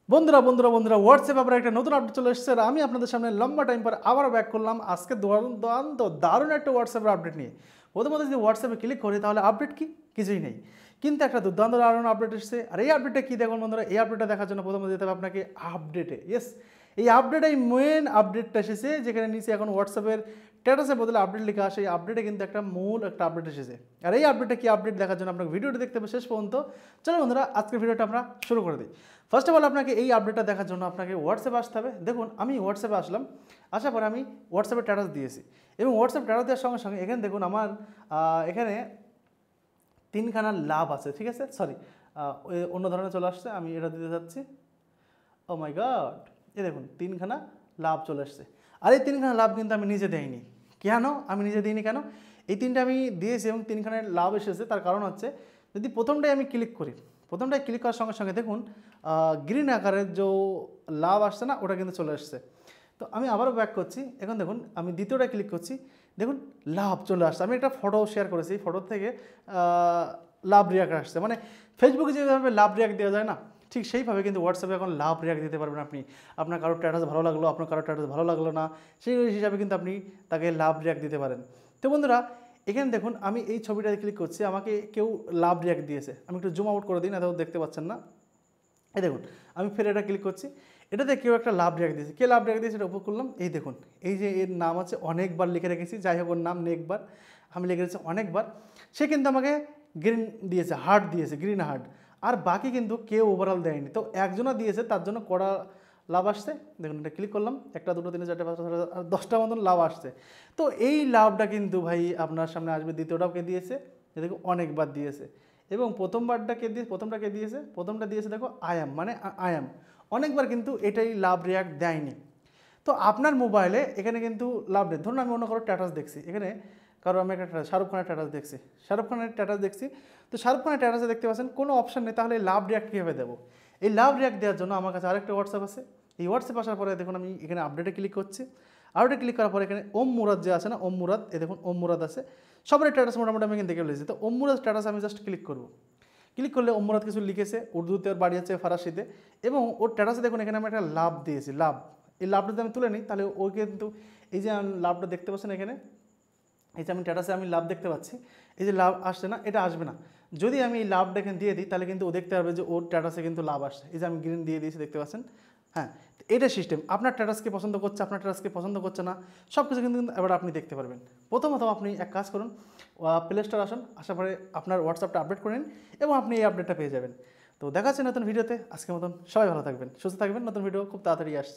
বন্ধুরা বন্ধুরা বন্ধুরা হোয়াটসঅ্যাপ আবার একটা নতুন আপডেট চলে এসেছে আর আমি আপনাদের সামনে লম্বা টাইম পর আবার ব্যাক করলাম আজকে দারুণ একটা হোয়াটসঅ্যাপের আপডেট নিয়ে। প্রথমত যদি হোয়াটসঅ্যাপে ক্লিক করি তাহলে আপডেট কি কিছুই নেই, কিন্তু একটা দুর্দান্ত দারুণ আপডেট এসেছে। আর এই আপডেটটা কী দেখুন বন্ধুরা, এই আপডেটটা দেখার জন্য প্রথমে যেতে হবে আপনাকে আপডেটে। ইয়েস, এই আপডেটেই মেন আপডেটটা এসেছে, যেখানে নিচে এখন হোয়াটসঅ্যাপের স্ট্যাটাসের বদলে আপডেট লেখা আসে। এই আপডেটে কিন্তু একটা মূল একটা আপডেট এসেছে। আর এই আপডেটটা কি আপডেট দেখার জন্য আপনাকে ভিডিওটা দেখতে হবে শেষ পর্যন্ত। চলো বন্ধুরা আজকের ভিডিওটা আমরা শুরু করে দিই। ফার্স্ট অফ অল আপনাকে এই আপডেটটা দেখার জন্য আপনাকে হোয়াটসঅ্যাপে আসতে হবে। দেখুন আমি হোয়াটসঅ্যাপে আসলাম, আসার পরে আমি হোয়াটসঅ্যাপে স্ট্যাটাস দিয়েছি এবং হোয়াটসঅ্যাপ স্ট্যাটাস দেওয়ার সঙ্গে সঙ্গে এখানে দেখুন আমার এখানে তিনখানা লাভ আছে, ঠিক আছে। সরি, অন্য ধরনের চলে আসছে, আমি এটা দিতে যাচ্ছি। ও মাই গড, এই দেখুন তিনখানা লাভ চলে আসছে। আর এই তিনখানা লাভ কিন্তু আমি নিজে দেইনি। কেন আমি নিজে দিইনি কেন? এই তিনটা আমি দিয়েছি এবং তিনখানা লাভ এসেছে। তার কারণ হচ্ছে, যদি প্রথমটাই আমি ক্লিক করি, প্রথমটায় ক্লিক করার সঙ্গে সঙ্গে দেখুন গ্রিন আকারের যে লাভ আসছে না, ওটা কিন্তু চলে আসছে। তো আমি আবারও ব্যাক করছি, এখন দেখুন আমি দ্বিতীয়টা ক্লিক করছি, দেখুন লাভ চলে আসছে। আমি একটা ফটো শেয়ার করেছি, ফটো থেকে লাভ রিয়াক্ট আসছে। মানে ফেসবুকে যেভাবে লাভ রিয়াক্ট দেওয়া যায় না, ঠিক সেইভাবে কিন্তু হোয়াটসঅ্যাপে এখন লাভ রিয়াক্ট দিতে পারবেন আপনি। আপনার কারোর স্ট্যাটাস ভালো লাগলো, আপনার কারোর স্ট্যাটাস ভালো লাগলো না, সেই হিসাবে কিন্তু আপনি তাকে লাভ রিয়াক্ট দিতে পারেন। তো বন্ধুরা এখানে দেখুন আমি এই ছবিটাতে ক্লিক করছি, আমাকে কেউ লাভ রিয়াক্ট দিয়েছে। আমি একটু জুম আউট করে দিই, না তো দেখতে পাচ্ছেন না। এই দেখুন আমি ফের এটা ক্লিক করছি, এটাতে কেউ একটা লাভ রিয়াক্ট দিয়েছে। কে লাভ রিয়াক্ট দিয়েছে এটা উপর করলাম, এই দেখুন এই যে এর নাম আছে অনেকবার লিখে রেখেছি, যাই হোক ওর নাম নেকবার, আমি লিখে রেখেছি অনেকবার। সে কিন্তু আমাকে গ্রিন দিয়েছে, হার্ট দিয়েছে, গ্রিন হার্ট। আর বাকি কিন্তু কেউ ওভারঅল দেয়নি। তো একজনও দিয়েছে, তার জন্য কড়া লাভ আসছে। দেখুন এটা ক্লিক করলাম, একটা দুটো তিনটে চারটে পাঁচটা ছটা আর 10টা মতন লাভ আসছে। তো এই লাভটা কিন্তু ভাই আপনার সামনে আসবে। দ্বিতীয়টাও কে দিয়েছে, দেখো অনেকবার দিয়েছে। এবং প্রথমটা কে দিয়েছে, প্রথমটা দিয়েছে দেখো আয়াম, মানে আয়াম অনেকবার, কিন্তু এটাই লাভ রিয়াক্ট দেয়নি। তো আপনার মোবাইলে এখানে কিন্তু লাভ নেই। ধরুন আমি অন্য কারো স্ট্যাটাস দেখছি, এখানে কারো আমি একটা শাহরুখ খানের স্ট্যাটাস দেখছি, তো শাহরুখ খানের স্ট্যাটাসে দেখতে পাচ্ছেন কোনো অপশান নেই। তাহলে এই লাভ রিয়াক্ট কীভাবে দেবো? এই লাভ রিয়াক্ট দেওয়ার জন্য আমার কাছে আরেকটা হোয়াটসঅ্যাপ আছে। এই হোয়াটসঅ্যাপ আসার পরে দেখুন আমি এখানে আপডেটে ক্লিক করছি। আপডেটে ক্লিক করার পরে এখানে ওম মুরাদ যে আছে না, ওম মুরাদ, এই দেখুন ওম মুরাদ আছে। সবার স্ট্যাটাস মোটামুটি আমি এখানে দেখে ফেলেছি। তো ওম মুরাদ স্ট্যাটাস আমি জাস্ট ক্লিক করবো। ক্লিক করলে ওম মুরাদ কিছু লিখেছে, উর্দুতে ওর বাড়ি আছে ফারাসিতে, এবং ওর স্ট্যাটাসে দেখুন এখানে আমি একটা লাভ দিয়েছি, লাভ। এই লাভটা যদি আমি তুলে নিই তাহলে ও কিন্তু এই যে লাভটা দেখতে পাচ্ছেন এখানে, এই যে আমি স্ট্যাটাসে আমি লাভ দেখতে পাচ্ছি, এই যে লাভ আসছে না, এটা আসবে না। যদি আমি এই লাভটা এখানে দিয়ে দিই তাহলে কিন্তু ও দেখতে পারবে যে ওর স্ট্যাটাসে কিন্তু লাভ আসছে। এই যে আমি গ্রিন দিয়ে দিয়েছি, দেখতে পাচ্ছেন। হ্যাঁ, এটা সিস্টেম। আপনার স্ট্যাটাসকে পছন্দ করছে, আপনার স্ট্যাটাসকে পছন্দ করছে না, সব কিছু কিন্তু এবার আপনি দেখতে পারবেন। প্রথমত আপনি এক কাজ করুন, প্লে স্টোর আসুন, আসার পরে আপনার হোয়াটসঅ্যাপটা আপডেট করে নিন এবং আপনি এই আপডেটটা পেয়ে যাবেন। তো দেখা হচ্ছে নতুন ভিডিওতে। আজকের মতন সবাই ভালো থাকবেন, সুস্থ থাকবেন। নতুন ভিডিও খুব তাড়াতাড়ি আসছে।